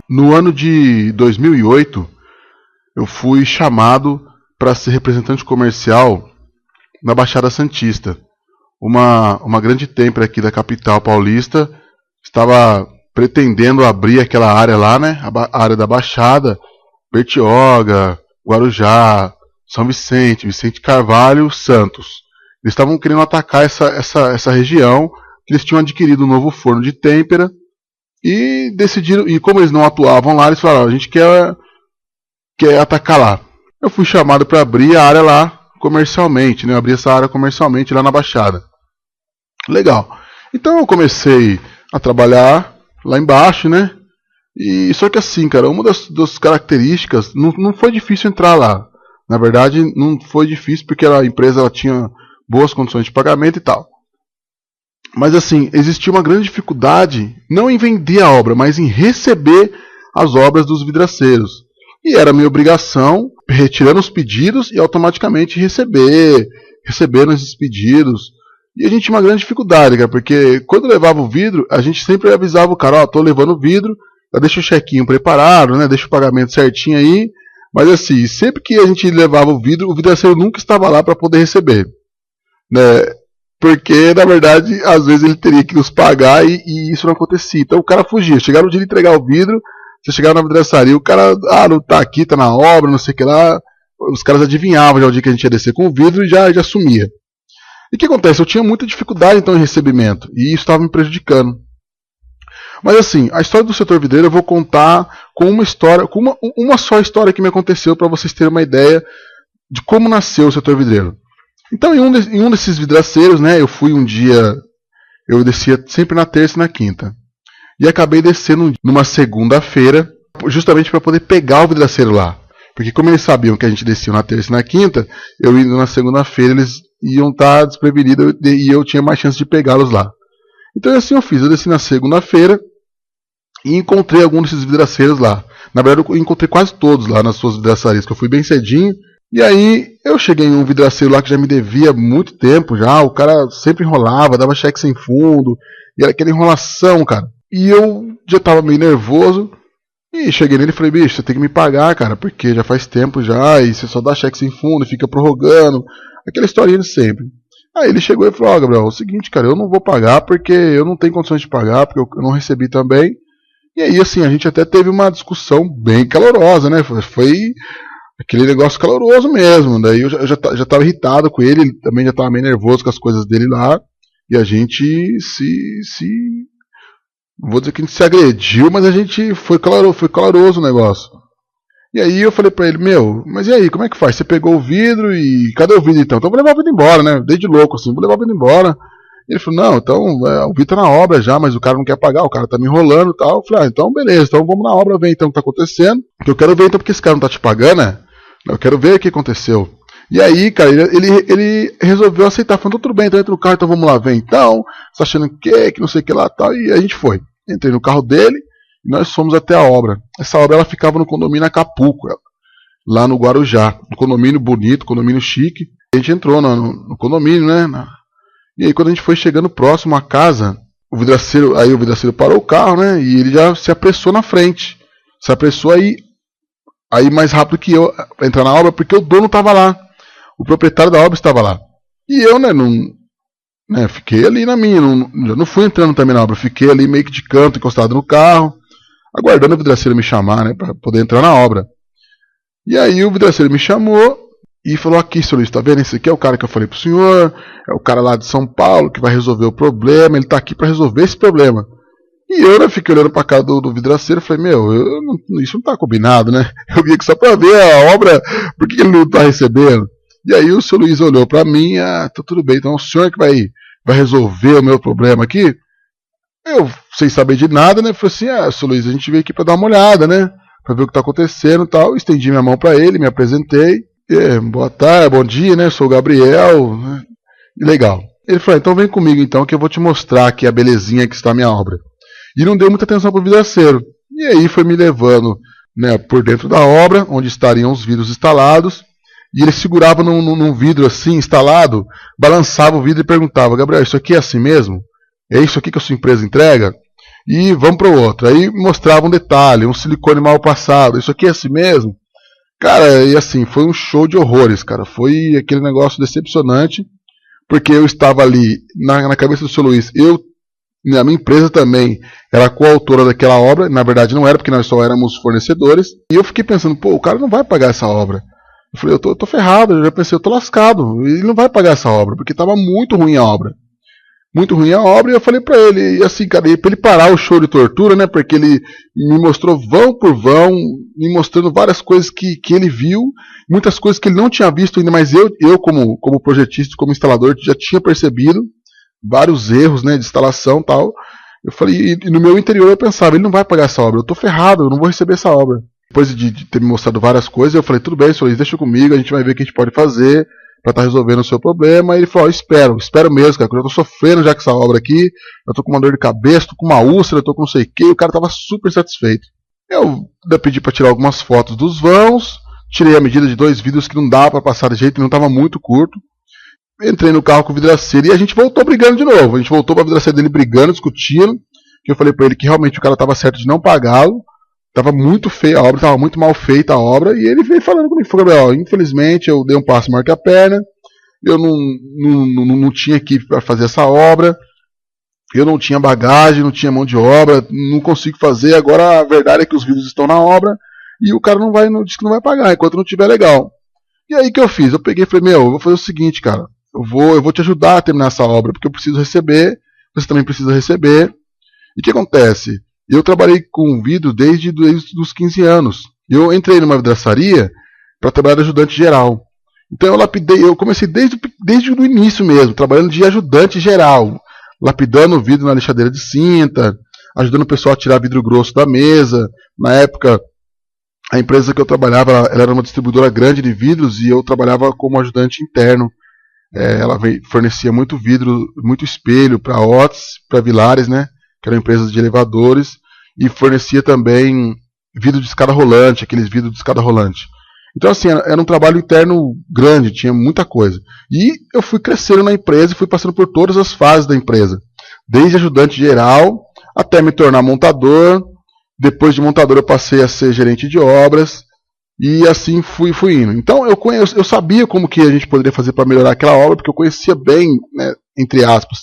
No ano de 2008, eu fui chamado para ser representante comercial na Baixada Santista. Uma grande têmpera aqui da capital paulista estava pretendendo abrir aquela área lá, né? A área da Baixada, Bertioga, Guarujá, São Vicente, Vicente Carvalho, Santos. Eles estavam querendo atacar essa região, que eles tinham adquirido um novo forno de têmpera e decidiram, e como eles não atuavam lá, eles falaram, a gente quer atacar lá. Eu fui chamado para abrir a área lá comercialmente, né? Eu abri essa área comercialmente lá na Baixada. Legal. Então eu comecei a trabalhar lá embaixo, né? E só que assim, cara, uma das características, não foi difícil entrar lá. Na verdade, não foi difícil porque a empresa ela tinha boas condições de pagamento e tal. Mas assim, existia uma grande dificuldade, não em vender a obra, mas em receber as obras dos vidraceiros. E era minha obrigação, retirando os pedidos e automaticamente recebendo esses pedidos. E a gente tinha uma grande dificuldade, cara, porque quando levava o vidro, a gente sempre avisava o cara, ó, tô levando o vidro, já deixa o chequinho preparado, né, deixa o pagamento certinho aí. Mas assim, sempre que a gente levava o vidraceiro nunca estava lá para poder receber, né? Porque, na verdade, às vezes ele teria que nos pagar e isso não acontecia. Então o cara fugia. Chegava no dia de entregar o vidro, você chegava na vidraçaria, o cara, não tá aqui, tá na obra, não sei o que lá. Os caras adivinhavam já o dia que a gente ia descer com o vidro e já sumia. E o que acontece? Eu tinha muita dificuldade então em recebimento e isso estava me prejudicando. Mas assim, a história do setor vidreiro eu vou contar com uma história, com uma só história que me aconteceu para vocês terem uma ideia de como nasceu o setor vidreiro. Então, em um desses vidraceiros, né, eu fui um dia, eu descia sempre na terça e na quinta. E acabei descendo numa segunda-feira, justamente para poder pegar o vidraceiro lá. Porque como eles sabiam que a gente descia na terça e na quinta, eu indo na segunda-feira, eles iam estar desprevenidos e eu tinha mais chance de pegá-los lá. Então assim eu fiz, eu desci na segunda-feira e encontrei alguns desses vidraceiros lá. Na verdade eu encontrei quase todos lá nas suas vidraçarias, que eu fui bem cedinho. E aí eu cheguei em um vidraceiro lá que já me devia muito tempo já, o cara sempre enrolava, dava cheque sem fundo, e era aquela enrolação, cara. E eu já tava meio nervoso, e cheguei nele e falei, bicho, você tem que me pagar, cara, porque já faz tempo já, e você só dá cheque sem fundo, e fica prorrogando, aquela historinha de sempre. Aí ele chegou e falou, Gabriel, é o seguinte, cara, eu não vou pagar porque eu não tenho condições de pagar, porque eu não recebi também. E aí, assim, a gente até teve uma discussão bem calorosa, né, foi aquele negócio caloroso mesmo. Daí eu já estava irritado com ele também já estava meio nervoso com as coisas dele lá. E a gente não vou dizer que a gente se agrediu, mas a gente foi caloroso o negócio. E aí eu falei pra ele, mas e aí, como é que faz? Você pegou o vidro e cadê o vidro então? Então eu vou levar o vidro embora, né? Dei de louco assim, vou levar o vidro embora. Ele falou, não, então o vidro tá na obra já, mas o cara não quer pagar, o cara tá me enrolando e tal. Eu falei, então beleza, então vamos na obra ver então o que tá acontecendo. Que eu quero ver então porque esse cara não tá te pagando, né? Eu quero ver o que aconteceu. E aí, cara, ele resolveu aceitar. Falou, tudo bem, então entra no carro, então vamos lá ver então. Você tá achando que não sei o que lá tal. E a gente foi. Entrei no carro dele e nós fomos até a obra. Essa obra ela ficava no condomínio Acapulco, lá no Guarujá. Um condomínio bonito, condomínio chique. A gente entrou no condomínio, né? E aí quando a gente foi chegando próximo à casa, o vidraceiro parou o carro, né? E ele já se apressou na frente. Se apressou aí mais rápido que eu pra entrar na obra, porque o dono estava lá. O proprietário da obra estava lá. E eu, fiquei ali na minha. Eu não fui entrando também na obra. Fiquei ali meio que de canto, encostado no carro, aguardando o vidraceiro me chamar, né, para poder entrar na obra. E aí o vidraceiro me chamou e falou, aqui, senhor Luiz, tá vendo? Esse aqui é o cara que eu falei pro senhor, é o cara lá de São Paulo que vai resolver o problema, ele tá aqui para resolver esse problema. E eu, fiquei olhando pra cara do vidraceiro e falei, isso não tá combinado, né? Eu vim aqui só pra ver a obra, por que ele não tá recebendo? E aí o senhor Luiz olhou pra mim, tá tudo bem, então o senhor que vai resolver o meu problema aqui? Eu, sem saber de nada, né, falei assim, senhor Luiz, a gente veio aqui pra dar uma olhada, né, pra ver o que tá acontecendo e tal. Estendi minha mão pra ele, me apresentei, boa tarde, bom dia, né, sou o Gabriel, né, legal. Ele falou, então vem comigo então que eu vou te mostrar aqui a belezinha que está a minha obra. E não deu muita atenção pro vidraceiro. E aí foi me levando, né, por dentro da obra, onde estariam os vidros instalados. E ele segurava num vidro assim, instalado, balançava o vidro e perguntava, Gabriel, isso aqui é assim mesmo? É isso aqui que a sua empresa entrega? e vamos para o outro. Aí mostrava um detalhe, um silicone mal passado, isso aqui é assim mesmo? Cara, e assim, foi um show de horrores, cara. Foi aquele negócio decepcionante, porque eu estava ali na cabeça do seu Luiz. A minha empresa também era coautora daquela obra. Na verdade não era, porque nós só éramos fornecedores. E eu fiquei pensando, pô, o cara não vai pagar essa obra. Eu falei, eu tô ferrado, eu já pensei, eu tô lascado. Ele não vai pagar essa obra, porque estava muito ruim a obra. Muito ruim a obra, e eu falei pra ele, e assim, cara, pra ele parar o show de tortura, né, porque ele me mostrou vão por vão, me mostrando várias coisas que ele viu, muitas coisas que ele não tinha visto ainda, mas eu como projetista, como instalador, já tinha percebido vários erros, né, de instalação e tal. Eu falei, e no meu interior eu pensava, ele não vai pagar essa obra, eu tô ferrado, eu não vou receber essa obra. Depois de ter me mostrado várias coisas, eu falei, tudo bem, senhor, deixa comigo, a gente vai ver o que a gente pode fazer para estar resolvendo o seu problema. E ele falou, espero mesmo, cara, porque eu tô sofrendo já com essa obra aqui, eu tô com uma dor de cabeça, tô com uma úlcera, eu tô com não sei o que, o cara tava super satisfeito. Eu pedi para tirar algumas fotos dos vãos, tirei a medida de 2 vidros que não dava para passar de jeito, não tava muito curto. Entrei no carro com o vidraceiro e a gente voltou brigando de novo. A gente voltou para a vidraceira dele brigando, discutindo, que eu falei para ele que realmente o cara tava certo de não pagá-lo. Tava muito feia a obra, tava muito mal feita a obra, e ele veio falando comigo, falou, Gabriel, infelizmente eu dei um passo maior que a perna, eu não tinha equipe para fazer essa obra, eu não tinha bagagem, não tinha mão de obra, não consigo fazer, agora a verdade é que os vidros estão na obra, e o cara disse que não vai pagar, enquanto não tiver legal. E aí que eu fiz? Eu peguei e falei, eu vou fazer o seguinte, cara, eu vou te ajudar a terminar essa obra, porque eu preciso receber, você também precisa receber. E o que acontece? Eu trabalhei com vidro desde os 15 anos. Eu entrei numa vidraçaria para trabalhar de ajudante geral. Então eu comecei desde o início mesmo, trabalhando de ajudante geral, lapidando o vidro na lixadeira de cinta, ajudando o pessoal a tirar vidro grosso da mesa. Na época, a empresa que eu trabalhava, ela era uma distribuidora grande de vidros e eu trabalhava como ajudante interno. Ela fornecia muito vidro, muito espelho para Otis, para Vilares, né? Que eram empresas de elevadores, e fornecia também vidro de escada rolante, aqueles vidros de escada rolante. Então, assim, era um trabalho interno grande, tinha muita coisa. E eu fui crescendo na empresa e fui passando por todas as fases da empresa. Desde ajudante geral até me tornar montador. Depois de montador eu passei a ser gerente de obras. E assim fui indo. Então eu sabia como que a gente poderia fazer para melhorar aquela obra, porque eu conhecia bem, né, entre aspas,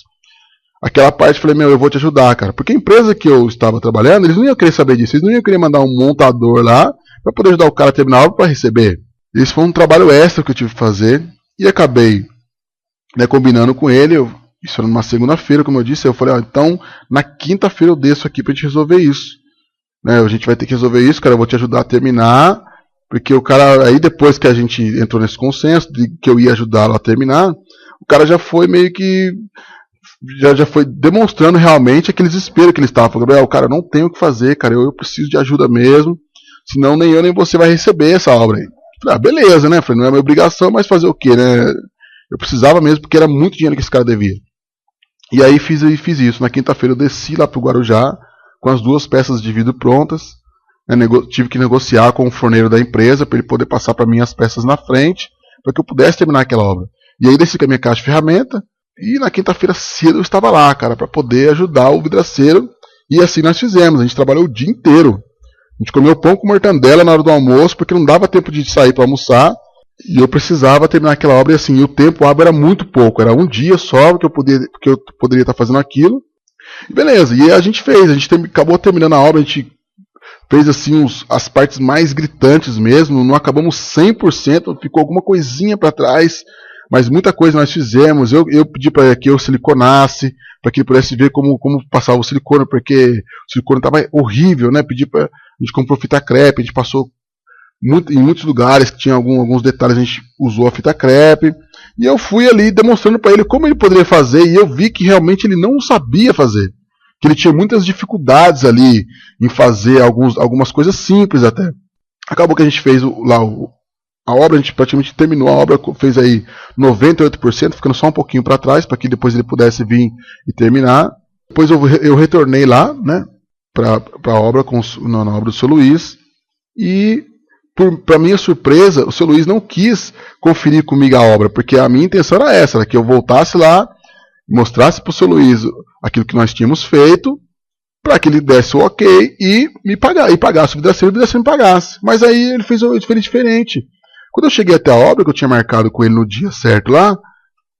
aquela parte. Falei, eu vou te ajudar, cara. Porque a empresa que eu estava trabalhando, eles não iam querer saber disso. Eles não iam querer mandar um montador lá para poder ajudar o cara a terminar a obra para receber. Isso foi um trabalho extra que eu tive que fazer. E acabei, né, combinando com ele. Isso era numa segunda-feira, como eu disse. Eu falei, então na quinta-feira eu desço aqui pra gente resolver isso. Né, a gente vai ter que resolver isso, cara. Eu vou te ajudar a terminar. Porque o cara, aí depois que a gente entrou nesse consenso de que eu ia ajudá-lo a terminar, o cara já foi meio que já foi demonstrando realmente aquele desespero que ele estava. Falando, Gabriel, cara, não tenho o que fazer, cara, eu preciso de ajuda mesmo, senão nem eu nem você vai receber essa obra aí. Falei, beleza, né? Falei, não é minha obrigação, mas fazer o quê, né? Eu precisava mesmo, porque era muito dinheiro que esse cara devia. E aí fiz isso. Na quinta-feira eu desci lá pro Guarujá com as 2 peças de vidro prontas. Tive que negociar com o forneiro da empresa para ele poder passar para mim as peças na frente, para que eu pudesse terminar aquela obra. E aí desci com a minha caixa de ferramenta, e na quinta-feira cedo eu estava lá, cara, para poder ajudar o vidraceiro. E assim nós fizemos. A gente trabalhou o dia inteiro. A gente comeu pão com mortandela na hora do almoço, porque não dava tempo de sair para almoçar, e eu precisava terminar aquela obra. E assim, o tempo hábil era muito pouco, era um dia só que eu poderia estar fazendo aquilo. E beleza, e a gente fez. A gente acabou terminando a obra. A gente fez assim as partes mais gritantes mesmo. Não acabamos 100%, ficou alguma coisinha para trás, mas muita coisa nós fizemos. Eu pedi para que eu siliconasse, para que ele pudesse ver como passava o silicone, porque o silicone estava horrível, né? Pedi para a gente comprou fita crepe, a gente passou em muitos lugares que tinha alguns detalhes, a gente usou a fita crepe, e eu fui ali demonstrando para ele como ele poderia fazer, e eu vi que realmente ele não sabia fazer, que ele tinha muitas dificuldades ali em fazer algumas coisas simples até. Acabou que a gente fez a obra, a gente praticamente terminou a obra, fez aí 98%, ficando só um pouquinho para trás, para que depois ele pudesse vir e terminar. Depois eu retornei lá, né, para a obra, na obra do seu Luiz, e para minha surpresa, o seu Luiz não quis conferir comigo a obra, porque a minha intenção era essa, era que eu voltasse lá, mostrasse para o seu Luiz aquilo que nós tínhamos feito, para que ele desse o ok e me pagasse o vidraceiro me pagasse. Mas aí ele fez diferente. Quando eu cheguei até a obra, que eu tinha marcado com ele no dia certo lá,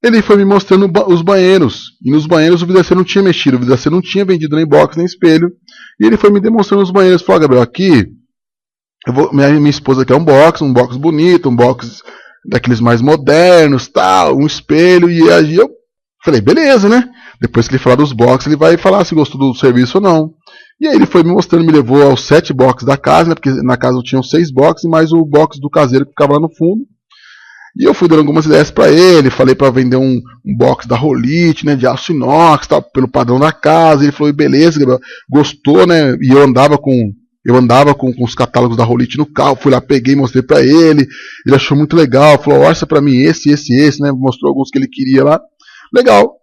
ele foi me mostrando os banheiros. E nos banheiros o vidraceiro não tinha mexido, o vidraceiro não tinha vendido nem box nem espelho. E ele foi me demonstrando os banheiros. Falou: Gabriel, aqui, minha esposa quer um box bonito, um box daqueles mais modernos, tal, um espelho. E aí eu falei: beleza, né? Depois que ele falar dos boxes, ele vai falar se gostou do serviço ou não. E aí ele foi me mostrando, me levou aos 7 boxes da casa, né? Porque na casa tinham 6 boxes, mais o box do caseiro que ficava lá no fundo. E eu fui dando algumas ideias para ele, falei para vender um box da Rolite, né, de aço inox, tal, pelo padrão da casa. Ele falou: beleza, gostou, né? E eu andava com os catálogos da Rolite no carro, fui lá, peguei, mostrei para ele. Ele achou muito legal, falou: orça para mim esse, né? Mostrou alguns que ele queria lá. Legal.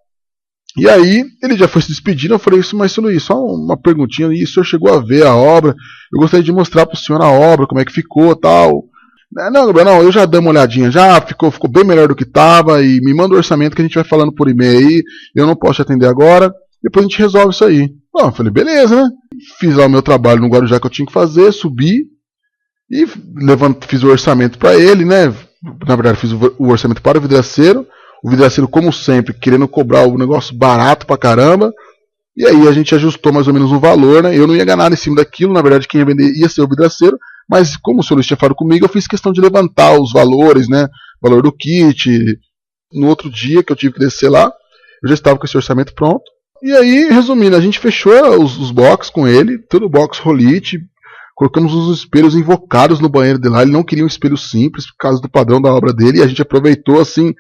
E aí ele já foi se despedindo. Eu falei: mas Luiz, só uma perguntinha, e o senhor chegou a ver a obra? Eu gostaria de mostrar para o senhor a obra, como é que ficou, tal. Não, Gabriel, não, eu já dei uma olhadinha, já ficou bem melhor do que estava, e me manda o orçamento que a gente vai falando por e-mail aí, eu não posso te atender agora, depois a gente resolve isso aí. Bom, eu falei: beleza, né? Fiz lá o meu trabalho no Guarujá que eu tinha que fazer, subi e fiz o orçamento para ele, né? Na verdade, fiz o orçamento para o vidraceiro, como sempre, querendo cobrar o negócio barato pra caramba. E aí a gente ajustou mais ou menos o valor, né? Eu não ia ganhar nada em cima daquilo, na verdade quem ia vender ia ser o vidraceiro, mas como o senhor Luiz tinha falado comigo, eu fiz questão de levantar os valores, né? O valor do kit. No outro dia que eu tive que descer lá, eu já estava com esse orçamento pronto. E aí, resumindo, a gente fechou os box com ele, todo o box Rolite, colocamos os espelhos invocados no banheiro dele lá. Ele não queria um espelho simples por causa do padrão da obra dele, e a gente aproveitou assim.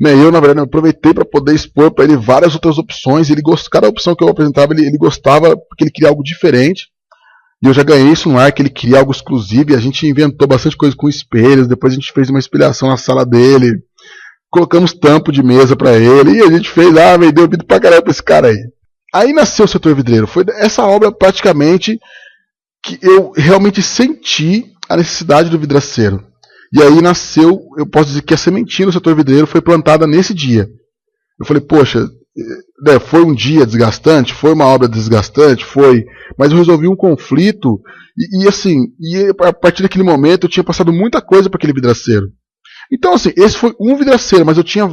Eu, na verdade, aproveitei para poder expor para ele várias outras opções. Cada opção que eu apresentava, ele gostava, porque ele queria algo diferente. E eu já ganhei isso no ar, que ele queria algo exclusivo. E a gente inventou bastante coisa com espelhos. Depois a gente fez uma espelhação na sala dele. Colocamos tampo de mesa para ele. E a gente fez, vendeu vidro pra caramba pra esse cara aí. Aí nasceu o setor vidreiro. Foi essa obra praticamente que eu realmente senti a necessidade do vidraceiro. E aí nasceu, eu posso dizer que a sementinha do setor vidreiro foi plantada nesse dia. Eu falei: poxa, foi um dia desgastante, foi uma obra desgastante, foi, mas eu resolvi um conflito, e a partir daquele momento eu tinha passado muita coisa para aquele vidraceiro. Então assim, esse foi um vidraceiro, mas eu tinha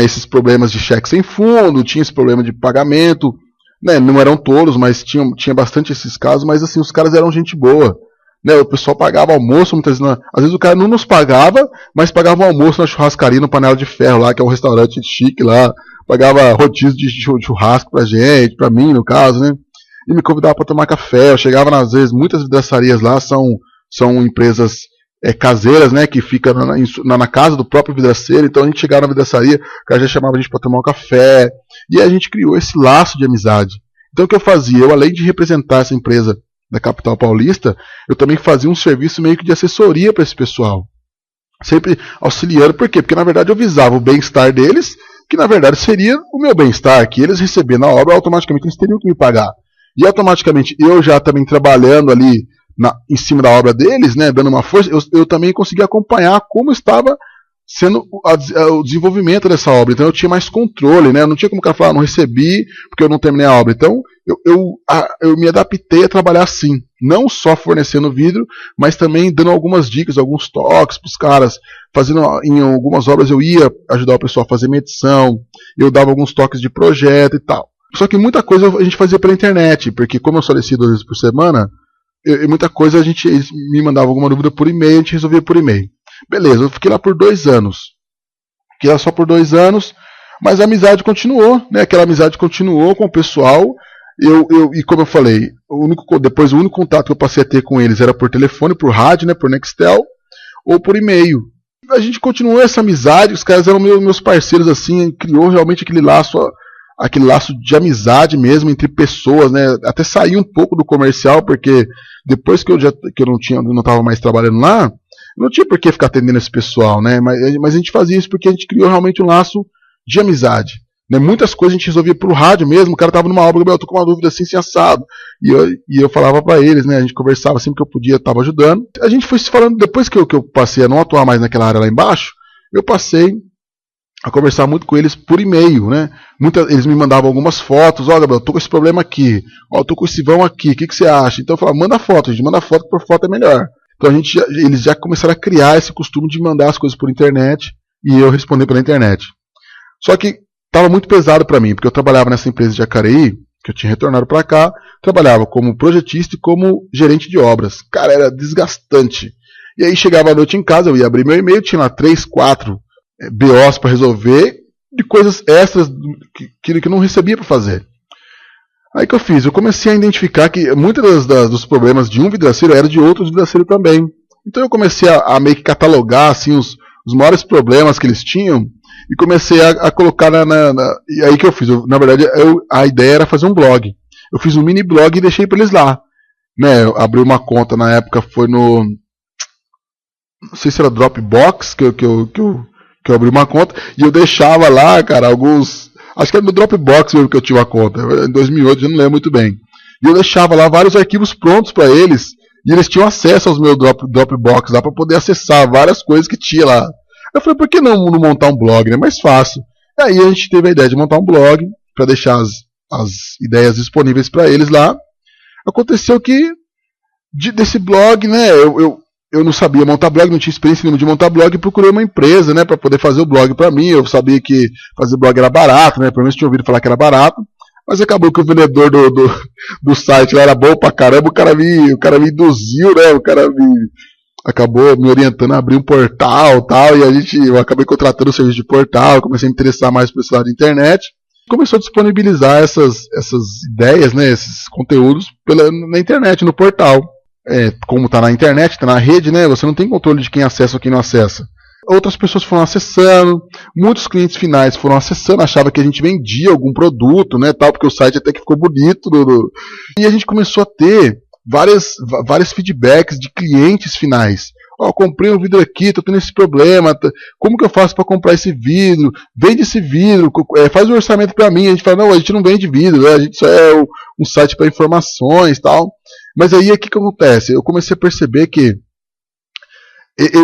esses problemas de cheque sem fundo, tinha esse problema de pagamento, né? Não eram todos, mas tinha bastante esses casos, mas assim, os caras eram gente boa. Né, o pessoal pagava almoço, muitas vezes, às vezes o cara não nos pagava, mas pagava o almoço na churrascaria, no Panela de Ferro lá, que é um restaurante chique lá, pagava rodízio de churrasco pra gente, pra mim no caso, né, e me convidava para tomar café. Eu chegava, às vezes, muitas vidraçarias lá são empresas caseiras, né, que ficam na casa do próprio vidraceiro. Então a gente chegava na vidraçaria, o cara já chamava a gente para tomar um café, e a gente criou esse laço de amizade. Então o que eu fazia? Eu, além de representar essa empresa da capital paulista, eu também fazia um serviço meio que de assessoria para esse pessoal, sempre auxiliando. Por quê? Porque na verdade eu visava o bem-estar deles, que na verdade seria o meu bem-estar, que eles recebendo a obra, automaticamente eles teriam que me pagar, e automaticamente eu já também trabalhando ali em cima da obra deles, né, dando uma força, eu também conseguia acompanhar como estava sendo o desenvolvimento dessa obra. Então eu tinha mais controle, né? Eu não tinha como o cara falar: não recebi porque eu não terminei a obra. Então eu me adaptei a trabalhar assim, não só fornecendo vidro, mas também dando algumas dicas, alguns toques para os caras. Em algumas obras eu ia ajudar o pessoal a fazer medição, eu dava alguns toques de projeto e tal. Só que muita coisa a gente fazia pela internet, porque como eu solicito 2 vezes por semana, muita coisa eles me mandavam alguma dúvida por e-mail, a gente resolvia por e-mail. Beleza, eu fiquei lá por 2 anos. Fiquei lá só por 2 anos, mas a amizade continuou, né? Aquela amizade continuou com o pessoal. E como eu falei, o único contato que eu passei a ter com eles era por telefone, por rádio, né? Por Nextel, ou por e-mail. A gente continuou essa amizade, os caras eram meus parceiros, assim, criou realmente aquele laço de amizade mesmo entre pessoas, né? Até sair um pouco do comercial, porque depois que eu não estava mais trabalhando lá, não tinha por que ficar atendendo esse pessoal, né? Mas a gente fazia isso porque a gente criou realmente um laço de amizade, né? Muitas coisas a gente resolvia por rádio mesmo. O cara estava numa obra: eu tô com uma dúvida assim assado. E eu falava para eles, né? A gente conversava sempre que eu podia, estava ajudando. A gente foi se falando, depois que eu passei a não atuar mais naquela área lá embaixo, eu passei a conversar muito com eles por e-mail, né? Eles me mandavam algumas fotos, ó, Gabriel, tô com esse problema aqui, ó, tô com esse vão aqui, o que você acha? Então eu falava, manda foto, gente, manda foto, por foto é melhor. Então eles já começaram a criar esse costume de mandar as coisas por internet e eu responder pela internet. Só que estava muito pesado para mim, porque eu trabalhava nessa empresa de Jacareí, que eu tinha retornado para cá, trabalhava como projetista e como gerente de obras. Cara, era desgastante. E aí chegava à noite em casa, eu ia abrir meu e-mail, tinha lá 3, 4 BOs para resolver, de coisas extras que eu não recebia para fazer. Aí que eu fiz? Eu comecei a identificar que muitos dos problemas de um vidraceiro eram de outros vidraceiros também. Então eu comecei a meio que catalogar assim, os maiores problemas que eles tinham e comecei a colocar e aí que eu fiz? Na verdade, a ideia era fazer um blog. Eu fiz um mini blog e deixei para eles lá. Né, eu abri uma conta, na época foi no... Não sei se era Dropbox que eu abri uma conta e eu deixava lá, cara, alguns... Acho que era no Dropbox mesmo que eu tinha uma conta. Em 2008, eu não lembro muito bem. E eu deixava lá vários arquivos prontos para eles e eles tinham acesso aos meus Dropbox lá para poder acessar várias coisas que tinha lá. Eu falei, por que não montar um blog, né? Mais fácil. E aí a gente teve a ideia de montar um blog para deixar as ideias disponíveis para eles lá. Aconteceu que desse blog, né, eu não sabia montar blog, não tinha experiência nenhuma de montar blog, e procurei uma empresa, né, para poder fazer o blog para mim. Eu sabia que fazer blog era barato, né, pelo menos tinha ouvido falar que era barato, mas acabou que o vendedor do site lá era bom pra caramba, o cara me induziu, né, acabou me orientando a abrir um portal e tal, e eu acabei contratando o serviço de portal, comecei a me interessar mais por esse lado da internet, começou a disponibilizar essas ideias, né, esses conteúdos na internet, no portal. Como está na internet, está na rede, né, você não tem controle de quem acessa ou quem não acessa. Outras pessoas foram acessando, muitos clientes finais foram acessando, achavam que a gente vendia algum produto, né, tal, porque o site até que ficou bonito. E a gente começou a ter vários feedbacks de clientes finais. Ó, comprei um vidro aqui, tô tendo esse problema, como que eu faço para comprar esse vidro? Vende esse vidro, faz um orçamento para mim. A gente fala, não, a gente não vende vidro, né? A gente só é um site para informações e tal. Mas aí o que acontece? Eu comecei a perceber que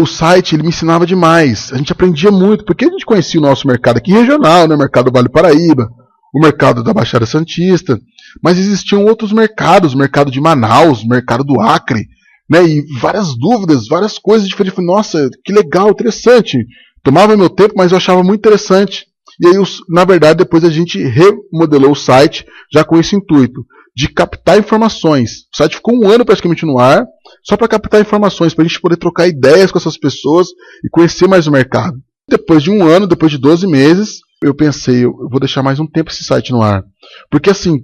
o site ele me ensinava demais. A gente aprendia muito, porque a gente conhecia o nosso mercado aqui regional, né? O mercado do Vale do Paraíba, o mercado da Baixada Santista, mas existiam outros mercados, o mercado de Manaus, o mercado do Acre, né? E várias dúvidas, várias coisas diferentes. Falei, nossa, que legal, interessante. Tomava meu tempo, mas eu achava muito interessante. E aí, na verdade, depois a gente remodelou o site já com esse intuito de captar informações. O site ficou 1 ano praticamente no ar, só para captar informações, para a gente poder trocar ideias com essas pessoas e conhecer mais o mercado. Depois de 1 ano, depois de 12 meses, eu pensei, eu vou deixar mais um tempo esse site no ar. Porque assim,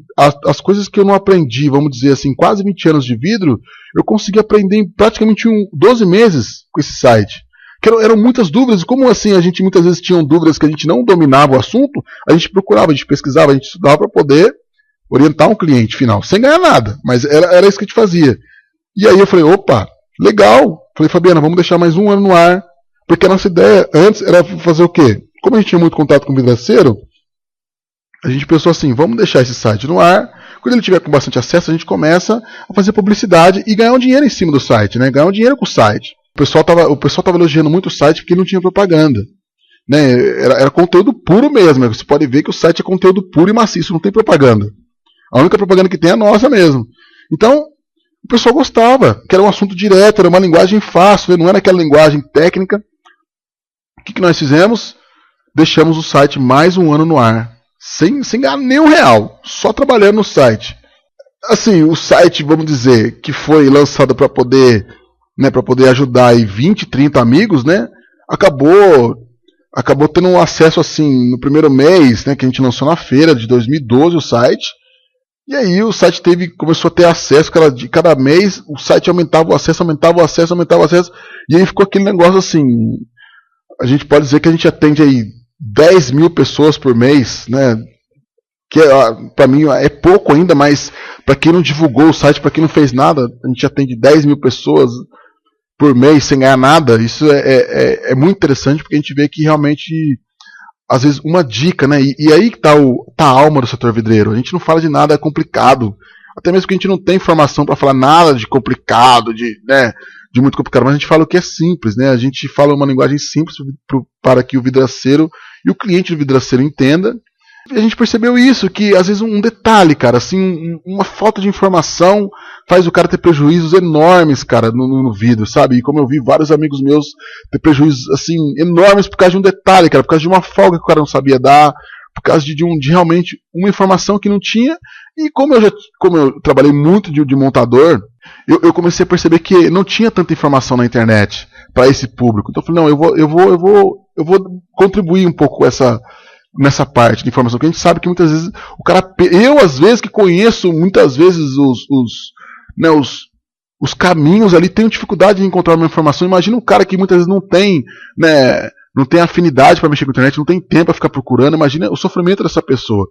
as coisas que eu não aprendi, vamos dizer assim, quase 20 anos de vidro, eu consegui aprender em praticamente 12 meses com esse site. Que eram muitas dúvidas, como assim a gente muitas vezes tinha dúvidas que a gente não dominava o assunto, a gente procurava, a gente pesquisava, a gente estudava para poder orientar um cliente final, sem ganhar nada, mas era isso que a gente fazia. E aí eu falei, opa, legal. Falei, Fabiana, vamos deixar mais 1 ano no ar, porque a nossa ideia antes era fazer o quê? Como a gente tinha muito contato com o vidraceiro, a gente pensou assim, vamos deixar esse site no ar, quando ele tiver com bastante acesso, a gente começa a fazer publicidade e ganhar um dinheiro em cima do site, né? Ganhar um dinheiro com o site. O pessoal tava elogiando muito o site porque não tinha propaganda. Né? Era conteúdo puro mesmo. Você pode ver que o site é conteúdo puro e maciço, não tem propaganda. A única propaganda que tem é a nossa mesmo. Então, o pessoal gostava, que era um assunto direto, era uma linguagem fácil, não era aquela linguagem técnica. O que nós fizemos? Deixamos o site mais 1 ano no ar, sem ganhar nenhum real, só trabalhando no site. Assim, o site, vamos dizer, que foi lançado para poder ajudar aí 20, 30 amigos, né? Acabou tendo um acesso assim no primeiro mês, né, que a gente lançou na feira de 2012 o site. E aí o site começou a ter acesso, cada mês o site aumentava o acesso, e aí ficou aquele negócio assim, a gente pode dizer que a gente atende aí 10 mil pessoas por mês, né? Que para mim é pouco ainda, mas para quem não divulgou o site, para quem não fez nada, a gente atende 10 mil pessoas por mês sem ganhar nada. Isso é muito interessante, porque a gente vê que realmente, às vezes, uma dica, né? E aí que tá a alma do setor vidreiro. A gente não fala de nada complicado, até mesmo que a gente não tem informação para falar nada de complicado, de de muito complicado, mas a gente fala o que é simples, né? A gente fala uma linguagem simples para que o vidraceiro e o cliente do vidraceiro entenda. E a gente percebeu isso, que às vezes um detalhe, cara, assim, uma falta de informação faz o cara ter prejuízos enormes, cara, no vidro, sabe? E como eu vi vários amigos meus ter prejuízos, assim, enormes por causa de um detalhe, cara, por causa de uma folga que o cara não sabia dar, por causa de realmente uma informação que não tinha. E como eu trabalhei muito de montador, eu comecei a perceber que não tinha tanta informação na internet para esse público. Então eu falei, não, eu vou contribuir um pouco nessa parte de informação, porque a gente sabe que muitas vezes o cara, eu às vezes que conheço muitas vezes os caminhos ali, tenho dificuldade de encontrar uma informação. Imagina um cara que muitas vezes não tem, né, não tem afinidade para mexer com a internet, não tem tempo para ficar procurando. Imagina o sofrimento dessa pessoa.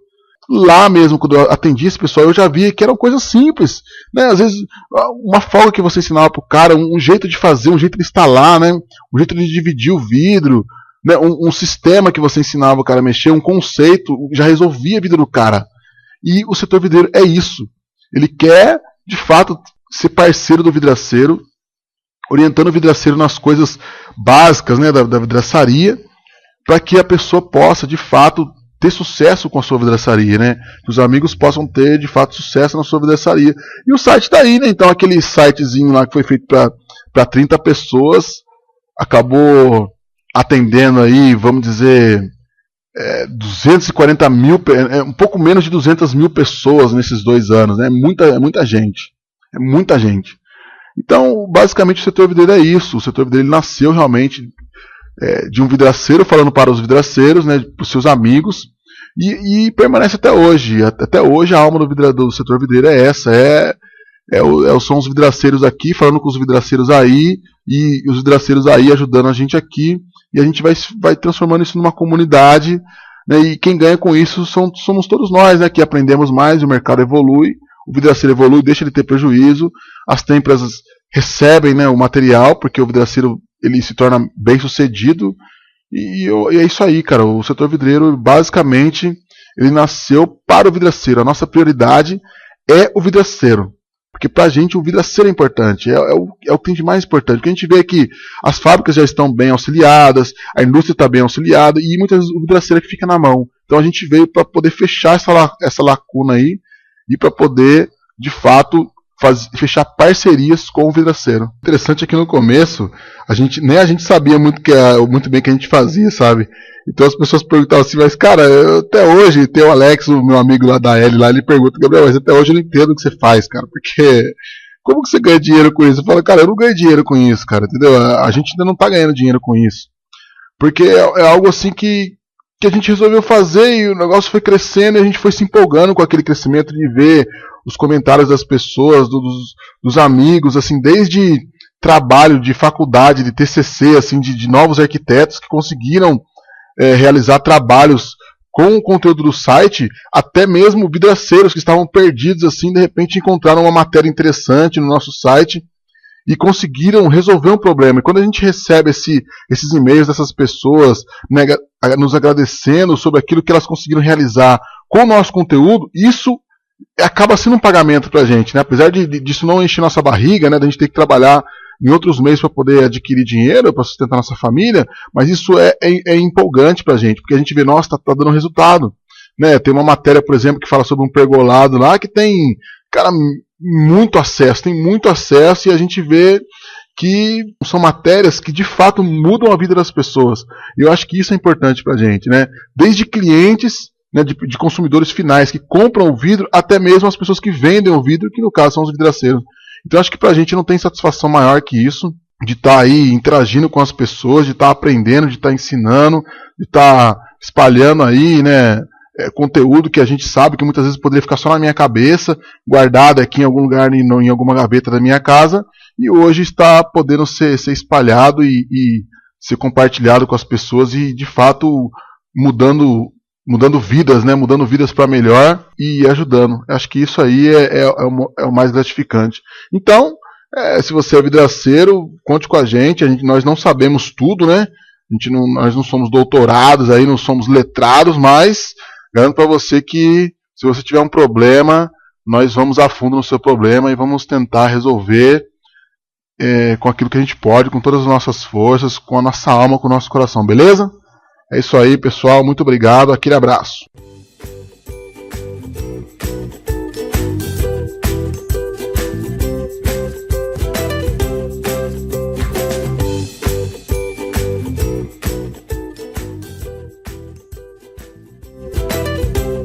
Lá mesmo, quando eu atendi esse pessoal, eu já vi que eram coisas simples, né? Às vezes uma folga que você ensinava pro cara, um jeito de fazer, um jeito de instalar, né? Um jeito de dividir o vidro, né? Um sistema que você ensinava o cara a mexer, um conceito, já resolvia a vida do cara. E o setor vidreiro é isso. Ele quer, de fato, ser parceiro do vidraceiro, orientando o vidraceiro nas coisas básicas, né, da vidraçaria, para que a pessoa possa, de fato, ter sucesso com a sua vidraçaria, né? Que os amigos possam ter, de fato, sucesso na sua vidraçaria. E o site está aí, né? Então, aquele sitezinho lá que foi feito para 30 pessoas, acabou atendendo aí, vamos dizer, 240 mil, um pouco menos de 200 mil pessoas nesses 2 anos, né? É muita gente. É muita gente. Então, basicamente, o setor vidreiro é isso. O setor vidreiro nasceu realmente de um vidraceiro falando para os vidraceiros, né, para os seus amigos, e permanece até hoje. Até hoje a alma do setor vidreiro é essa, são os vidraceiros aqui falando com os vidraceiros aí, e os vidraceiros aí ajudando a gente aqui, e a gente vai transformando isso numa comunidade, né, e quem ganha com isso somos todos nós, né, que aprendemos mais, o mercado evolui, o vidraceiro evolui, deixa de ter prejuízo, as empresas recebem, né, o material, porque o vidraceiro ele se torna bem sucedido, e é isso aí, cara. O setor vidreiro, basicamente, ele nasceu para o vidraceiro. A nossa prioridade é o vidraceiro, porque pra gente o vidraceiro é importante, é o que tem de mais importante, porque a gente vê que as fábricas já estão bem auxiliadas, a indústria está bem auxiliada, e muitas vezes o vidraceiro é que fica na mão. Então a gente veio para poder fechar essa lacuna aí, e para poder, de fato, fechar parcerias com o vidraceiro. Interessante é que no começo nem a gente sabia muito bem o que a gente fazia, sabe? Então as pessoas perguntavam assim, mas cara, até hoje tem o Alex, o meu amigo lá da L, lá, ele pergunta, Gabriel, mas até hoje eu não entendo o que você faz, cara, porque como que você ganha dinheiro com isso? Eu falo, cara, eu não ganho dinheiro com isso, cara, entendeu? A gente ainda não tá ganhando dinheiro com isso. Porque é algo assim que a gente resolveu fazer e o negócio foi crescendo e a gente foi se empolgando com aquele crescimento de ver os comentários das pessoas, dos amigos, assim, desde trabalho de faculdade, de TCC, assim, de novos arquitetos que conseguiram realizar trabalhos com o conteúdo do site, até mesmo vidraceiros que estavam perdidos, assim, de repente encontraram uma matéria interessante no nosso site e conseguiram resolver um problema. E quando a gente recebe esses e-mails dessas pessoas, né, nos agradecendo sobre aquilo que elas conseguiram realizar com o nosso conteúdo, isso acaba sendo um pagamento pra gente, né? Apesar disso não encher nossa barriga, né? Da gente ter que trabalhar em outros meios para poder adquirir dinheiro, para sustentar nossa família, mas isso é empolgante pra gente, porque a gente vê, nossa, tá dando resultado, né? Tem uma matéria, por exemplo, que fala sobre um pergolado lá, que tem, cara, muito acesso, e a gente vê que são matérias que de fato mudam a vida das pessoas. E eu acho que isso é importante pra gente, né? Desde clientes, né, de consumidores finais que compram o vidro, até mesmo as pessoas que vendem o vidro, que no caso são os vidraceiros. Então acho que pra gente não tem satisfação maior que isso, de estar aí interagindo com as pessoas, de estar aprendendo, de estar ensinando, de estar espalhando aí, né, conteúdo que a gente sabe que muitas vezes poderia ficar só na minha cabeça, guardado aqui em algum lugar, em alguma gaveta da minha casa, e hoje está podendo ser espalhado e ser compartilhado com as pessoas e de fato mudando vidas, né? Mudando vidas para melhor e ajudando. Acho que isso aí é o mais gratificante. Então, se você é vidraceiro, conte com a gente. Nós não sabemos tudo, né? Nós não somos doutorados, aí não somos letrados, mas garanto para você que se você tiver um problema, nós vamos a fundo no seu problema e vamos tentar resolver com aquilo que a gente pode, com todas as nossas forças, com a nossa alma, com o nosso coração, beleza? É isso aí, pessoal. Muito obrigado. Aquele abraço.